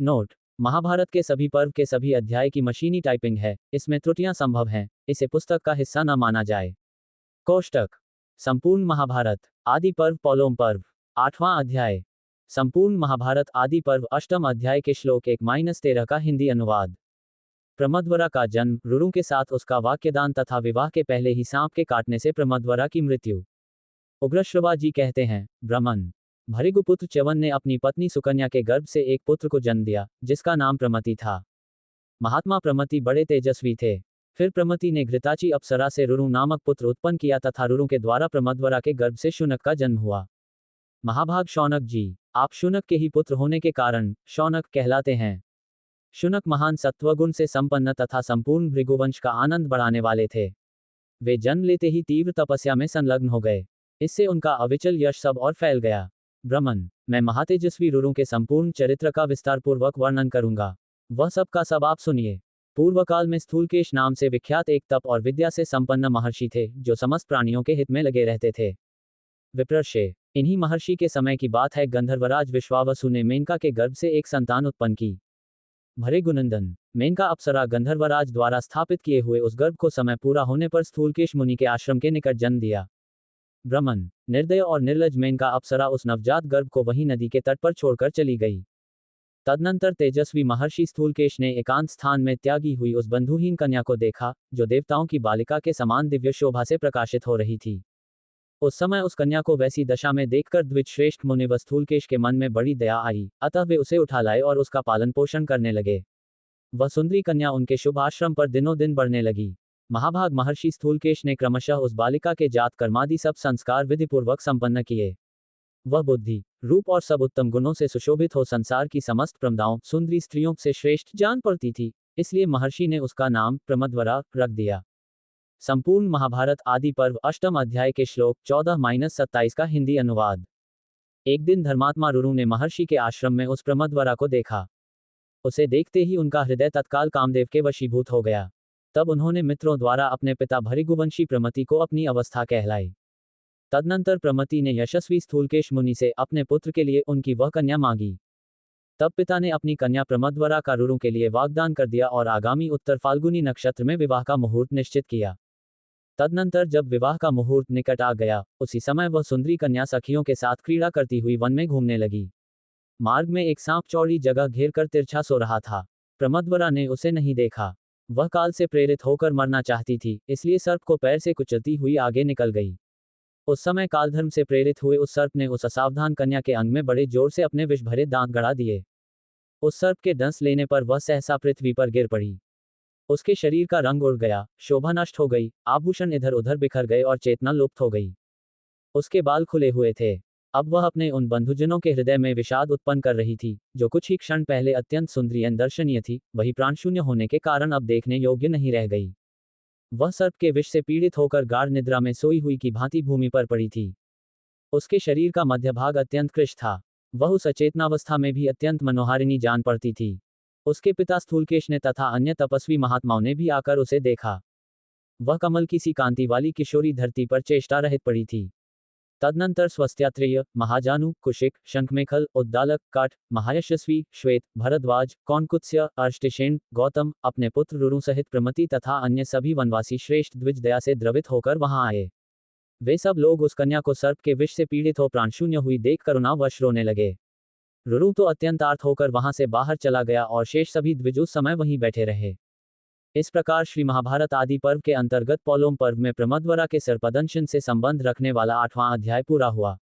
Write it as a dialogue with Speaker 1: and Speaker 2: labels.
Speaker 1: Note: Mahabharat के सभी पर्व के सभी अध्याय की मशीनी टाइपिंग है, इसमें त्रुटियां संभव हैं, इसे पुस्तक का हिस्सा न माना जाए। कोष्टक: संपूर्ण महाभारत आदि पर्व पोलोम पर्व 8वां अध्याय। संपूर्ण महाभारत आदि पर्व अष्टम अध्याय के श्लोक 1-13 का हिंदी अनुवाद। प्रमदवरा का जन्म, रुरु के साथ उसका वाक्यदान तथा विवाह के पहले ही सांप के काटने से प्रमदवरा की मृत्यु। उग्रश्रवा जी कहते हैं, ब्रह्मन भृगुपुत्र च्यवन ने अपनी पत्नी सुकन्या के गर्भ से एक पुत्र को जन्म दिया, जिसका नाम प्रमति था। महात्मा प्रमति बड़े तेजस्वी थे। फिर प्रमति ने घृताची अप्सरा से रुरु नामक पुत्र उत्पन्न किया तथा रुरु के द्वारा प्रमदवरा के गर्भ से शुनक का जन्म हुआ। महाभाग शौनक जी, आप शुनक के ही पुत्र होने के कारण शौनक कहलाते हैं। शुनक महान सत्वगुण से संपन्न तथा संपूर्ण भृगुवंश का आनंद बढ़ाने वाले थे। वे जन्म लेते ही तीव्र तपस्या में संलग्न हो गए। इससे उनका अविचल यश सब और फैल गया। ब्रह्मन, मैं महातेजस्वी रुरु के संपूर्ण चरित्र का विस्तारपूर्वक वर्णन करूंगा। वह सब का सब आप सुनिए। पूर्वकाल में स्थूलकेश नाम से विख्यात एक तप और विद्या से संपन्न महर्षि थे, जो समस्त प्राणियों के हित में लगे रहते थे। विप्रर्षे, इन्हीं महर्षि के समय की बात है। गंधर्वराज विश्वावसु ने मेनका के गर्भ से एक संतान उत्पन्न की। भृगुनंदन मेनका अप्सरा गंधर्वराज द्वारा स्थापित किए हुए उस गर्भ को समय पूरा होने पर स्थूलकेश मुनि के आश्रम के निकट जन्म दिया। ब्रह्मन, निर्दय और निर्लज मेनका अप्सरा उस नवजात गर्भ को वहीं नदी के तट पर छोड़कर चली गई। तदनंतर तेजस्वी महर्षि स्थूलकेश ने एकांत स्थान में त्यागी हुई उस बंधुहीन कन्या को देखा, जो देवताओं की बालिका के समान दिव्य शोभा से प्रकाशित हो रही थी। उस समय उस कन्या को वैसी दशा में देखकर द्विज श्रेष्ठ मुनि व स्थूलकेश के मन में बड़ी दया आई, अतः वे उसे उठा लाए और उसका पालन पोषण करने लगे। वह सुंदरी कन्या उनके शुभ आश्रम पर दिनों दिन बढ़ने लगी। महाभाग महर्षि स्थूलकेश ने क्रमशः उस बालिका के जात कर्मादि सब संस्कार विधिपूर्वक संपन्न किए। वह बुद्धि, रूप और सब उत्तम गुणों से सुशोभित हो संसार की समस्त प्रमदाओं सुंदरी स्त्रियों से श्रेष्ठ जान पड़ती थी, इसलिए महर्षि ने उसका नाम प्रमदवरा रख दिया। संपूर्ण महाभारत आदि पर्व अष्टम अध्याय के श्लोक 14-27 का हिंदी अनुवाद। एक दिन धर्मात्मा रुरु ने महर्षि के आश्रम में उस प्रमदवरा को देखा। उसे देखते ही उनका हृदय तत्काल कामदेव के वशीभूत हो गया। तब उन्होंने मित्रों द्वारा अपने पिता भृगुवंशी प्रमति को अपनी अवस्था कहलाई। तदनंतर प्रमति ने यशस्वी स्थूलकेश मुनि से अपने पुत्र के लिए उनकी वह कन्या मांगी। तब पिता ने अपनी कन्या प्रमदवरा का रुरु के लिए वाग्दान कर दिया और आगामी उत्तर फाल्गुनी नक्षत्र में विवाह का मुहूर्त निश्चित किया। तदनंतर जब विवाह का मुहूर्त निकट आ गया, उसी समय वह सुंदरी कन्या सखियों के साथ क्रीड़ा करती हुई वन में घूमने लगी। मार्ग में एक सांप चौड़ी जगह घेर कर तिरछा सो रहा था। प्रमदवरा ने उसे नहीं देखा। वह काल से प्रेरित होकर मरना चाहती थी, इसलिए सर्प को पैर से कुचलती हुई आगे निकल गई। उस समय कालधर्म से प्रेरित हुए उस सर्प ने उस असावधान कन्या के अंग में बड़े जोर से अपने विष भरे दांत गड़ा दिए। उस सर्प के डंस लेने पर वह सहसा पृथ्वी पर गिर पड़ी। उसके शरीर का रंग उड़ गया, शोभा नष्ट हो गई, आभूषण इधर उधर बिखर गए और चेतना लुप्त हो गई। उसके बाल खुले हुए थे। अब वह अपने उन बंधुजनों के हृदय में विषाद उत्पन्न कर रही थी, जो कुछ ही क्षण पहले अत्यंत सुंदरी एवं दर्शनीय थी, वही प्राणशून्य होने के कारण अब देखने योग्य नहीं रह गई। वह सर्प के विष से पीड़ित होकर गाढ़ निद्रा में सोई हुई की भांति भूमि पर पड़ी थी। उसके शरीर का मध्य भाग अत्यंत कृश था। वह उस अचेतनावस्था में भी अत्यंत मनोहारिणी जान पड़ती थी। उसके पिता स्थूलकेश ने तथा अन्य तपस्वी महात्माओं ने भी आकर उसे देखा। वह कमल की सी कांति वाली किशोरी धरती पर चेष्टा रहित पड़ी थी। तदनंतर स्वस्त्यात्रेय, महाजानु, कुशिक, शंखमेखल, उद्दालक, काठ, महायशस्वी, श्वेत, भरद्वाज, कौनकुत्स्य, अर्ष्टिशेन, गौतम अपने पुत्र रुरु सहित प्रमति तथा अन्य सभी वनवासी श्रेष्ठ द्विज दया से द्रवित होकर वहां आए। वे सब लोग उस कन्या को सर्प के विष से पीड़ित हो प्राणशून्य हुई देख करुणावश रोने लगे। रुरु तो अत्यंत आर्त होकर वहां से बाहर चला गया और शेष सभी द्विज उस समय वहीं बैठे रहे। इस प्रकार श्री महाभारत आदि पर्व के अंतर्गत पोलोम पर्व में प्रमदवरा के सर्पदंशन से संबंध रखने वाला 8वां अध्याय पूरा हुआ।